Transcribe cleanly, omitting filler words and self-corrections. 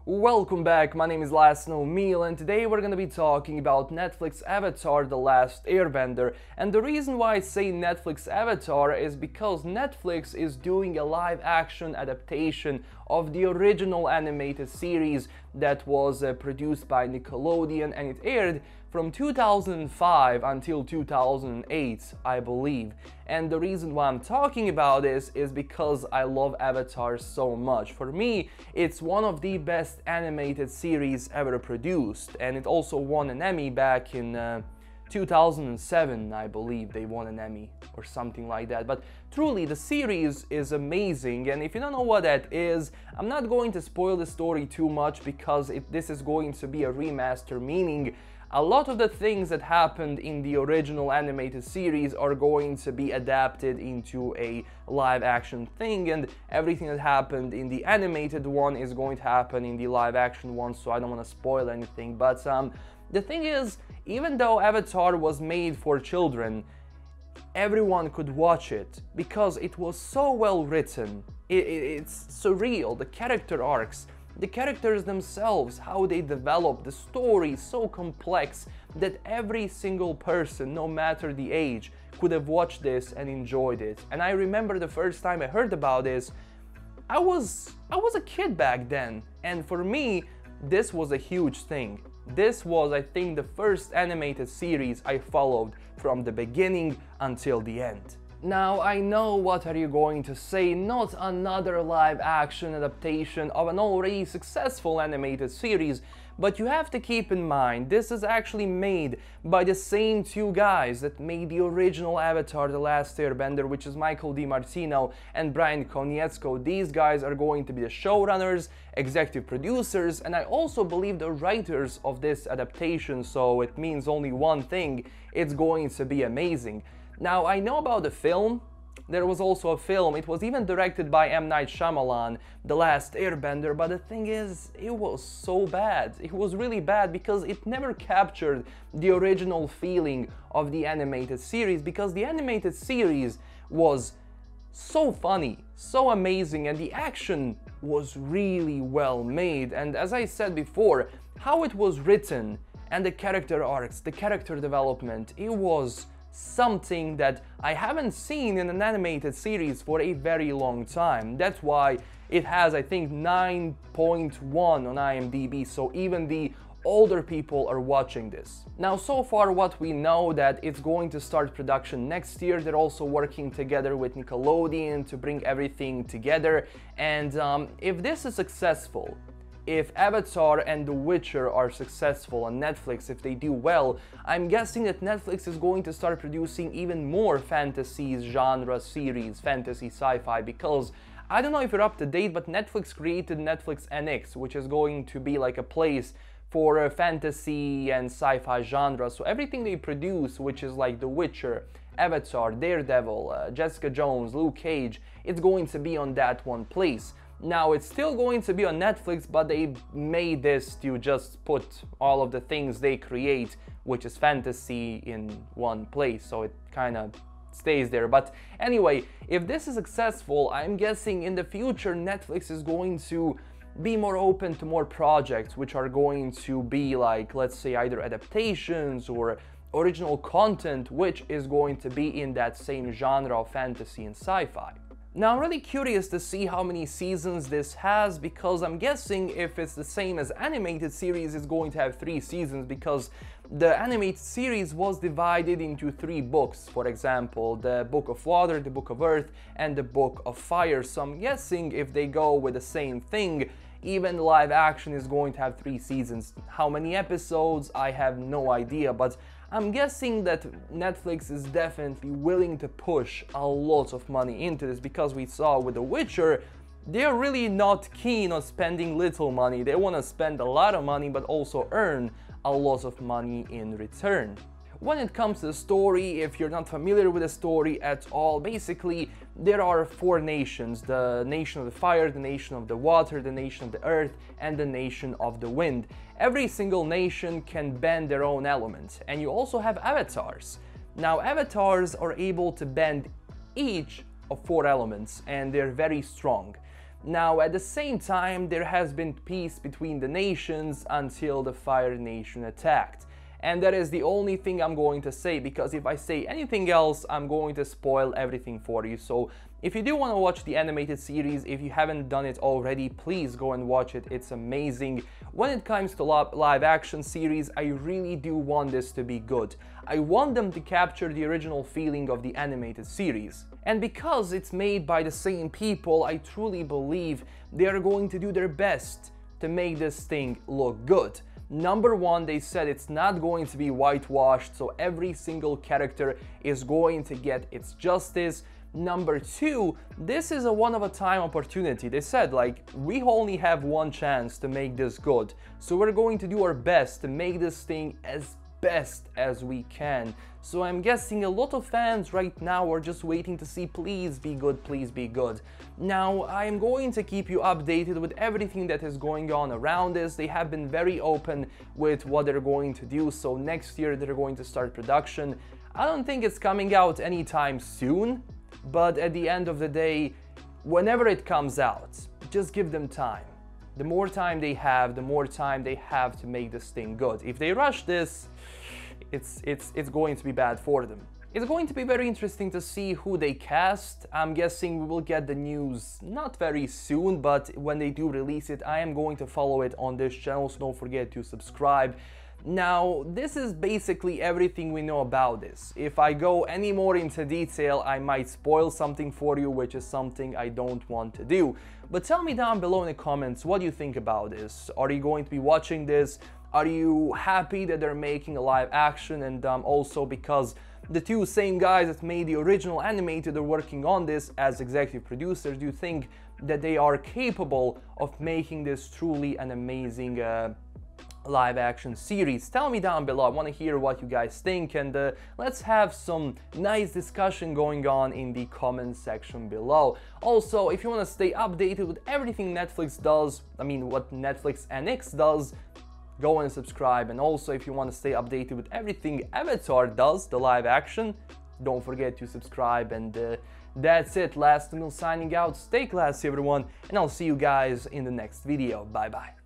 Welcome back, my name is LastKnownMeal and today we're gonna be talking about Netflix Avatar: The Last Airbender. And the reason why I say Netflix Avatar is because Netflix is doing a live action adaptation of the original animated series that was produced by Nickelodeon, and it aired from 2005 until 2008, I believe. And the reason why I'm talking about this is because I love Avatar so much. For me, it's one of the best animated series ever produced, and it also won an Emmy back in 2007, I believe they won an Emmy or something like that. But truly, the series is amazing, and if you don't know what that is, I'm not going to spoil the story too much because this is going to be a remaster, meaning a lot of the things that happened in the original animated series are going to be adapted into a live action thing, and everything that happened in the animated one is going to happen in the live action one, so I don't want to spoil anything. But the thing is, even though Avatar was made for children, everyone could watch it because it was so well written. It's surreal, the character arcs, the characters themselves, how they develop, the story is so complex that every single person, no matter the age, could have watched this and enjoyed it. And I remember the first time I heard about this, I was a kid back then, and for me, this was a huge thing. This was, I think, the first animated series I followed from the beginning until the end. Now, I know what are you going to say, not another live action adaptation of an already successful animated series, but you have to keep in mind this is actually made by the same two guys that made the original Avatar: The Last Airbender, which is Michael DiMartino and Brian Konietzko. These guys are going to be the showrunners, executive producers, and I also believe the writers of this adaptation, so it means only one thing: it's going to be amazing. Now, I know about the film. There was also a film. It was even directed by M. Night Shyamalan, The Last Airbender, but the thing is, it was so bad. It was really bad because it never captured the original feeling of the animated series, because the animated series was so funny, so amazing, and the action was really well made. And as I said before, how it was written and the character arcs, the character development, it was something that I haven't seen in an animated series for a very long time. That's why it has, I think, 9.1 on IMDb, so even the older people are watching this. Now, so far what we know, that it's going to start production next year. They're also working together with Nickelodeon to bring everything together, and if this is successful, if Avatar and The Witcher are successful on Netflix, if they do well, I'm guessing that Netflix is going to start producing even more fantasy genre series, fantasy sci-fi, because I don't know if you're up to date, but Netflix created Netflix NX, which is going to be like a place for fantasy and sci-fi genre. So everything they produce, which is like The Witcher, Avatar, Daredevil, Jessica Jones, Luke Cage, it's going to be on that one place. Now, it's still going to be on Netflix, but they made this to just put all of the things they create, which is fantasy, in one place, so it kind of stays there. But anyway, if this is successful, I'm guessing in the future Netflix is going to be more open to more projects, which are going to be like, let's say, either adaptations or original content, which is going to be in that same genre of fantasy and sci-fi. Now, I'm really curious to see how many seasons this has, because I'm guessing if it's the same as animated series, it's going to have 3 seasons, because the animated series was divided into 3 books. For example, the Book of Water, the Book of Earth, and the Book of Fire. So I'm guessing if they go with the same thing, even live action is going to have 3 seasons. How many episodes? I have no idea, but I'm guessing that Netflix is definitely willing to push a lot of money into this, because we saw with The Witcher, they're really not keen on spending little money. They want to spend a lot of money, but also earn a lot of money in return. When it comes to the story, if you're not familiar with the story at all, basically there are 4 nations: the nation of the fire, the nation of the water, the nation of the earth, and the nation of the wind. Every single nation can bend their own element, and you also have avatars. Now, avatars are able to bend each of 4 elements, and they're very strong. Now, at the same time, there has been peace between the nations until the Fire Nation attacked. And that is the only thing I'm going to say, because if I say anything else, I'm going to spoil everything for you. So if you do want to watch the animated series, if you haven't done it already, please go and watch it. It's amazing. When it comes to live action series, I really do want this to be good. I want them to capture the original feeling of the animated series. And because it's made by the same people, I truly believe they are going to do their best to make this thing look good. Number one, they said it's not going to be whitewashed, so every single character is going to get its justice. Number two, this is a one-of-a-time opportunity. They said, like, we only have one chance to make this good, so we're going to do our best to make this thing as best as we can. So I'm guessing a lot of fans right now are just waiting to see, please be good, please be good. Now, I'm going to keep you updated with everything that is going on around this. They have been very open with what they're going to do, so next year they're going to start production. I don't think it's coming out anytime soon, but at the end of the day, whenever it comes out, just give them time. The more time they have, the more time they have to make this thing good. If they rush this, it's going to be bad for them. It's going to be very interesting to see who they cast. I'm guessing we will get the news not very soon, but when they do release it, I am going to follow it on this channel, so don't forget to subscribe. Now, this is basically everything we know about this. If I go any more into detail, I might spoil something for you, which is something I don't want to do. But tell me down below in the comments what you think about this. Are you going to be watching this? Are you happy that they're making a live action? And also, because the two same guys that made the original animated are working on this as executive producers, do you think that they are capable of making this truly an amazing live action series? Tell me down below. I want to hear what you guys think, and let's have some nice discussion going on in the comment section below. Also, if you want to stay updated with everything Netflix does, I mean what Netflix NX does, go and subscribe. And also, if you want to stay updated with everything Avatar does, the live action, don't forget to subscribe. And that's it. LastKnownMeal signing out. Stay classy, everyone, and I'll see you guys in the next video. Bye bye.